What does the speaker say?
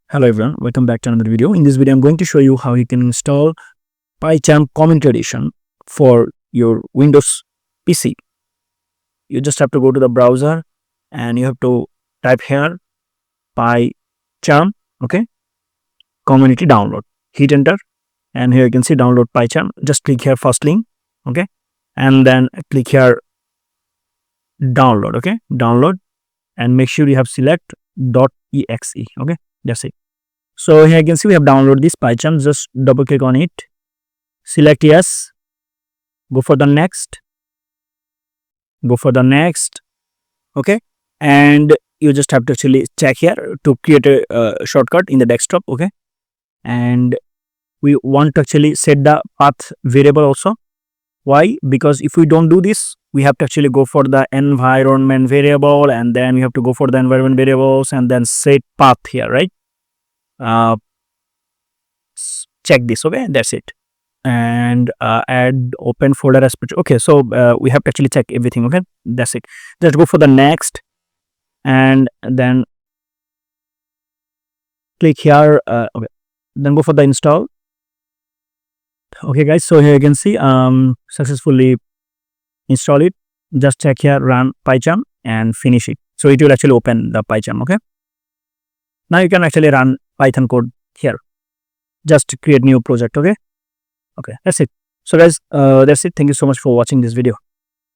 Hello everyone, welcome back to another video. In this video, I'm going to show you how you can install PyCharm Community Edition for your Windows PC. You just have to go to the browser and you have to type here PyCharm, okay, community download. Hit enter and here you can see download PyCharm. Just click here first link, okay, and then click here download, okay, download, and make sure you have select .exe, okay. That's it. So here you can see we have downloaded this PyCharm. Just double click on it, select yes, go for the next, okay, and you just have to actually check here to create a shortcut in the desktop, okay, and we want to actually set the path variable also. Why? Because if we don't do this, we have to actually go for the environment variable, and then we have to go for the environment variables and then set path here, right? Check this, okay, that's it, and add open folder as okay. So we have to actually check everything, okay, that's it. Just go for the next and then click here, okay, then go for the install. Okay guys, so here you can see successfully install it. Just check here run PyCharm and finish it, so it will actually open the PyCharm, okay. Now you can actually run Python code here. Just create new project, okay, that's it. So guys, that's it. Thank you so much for watching this video.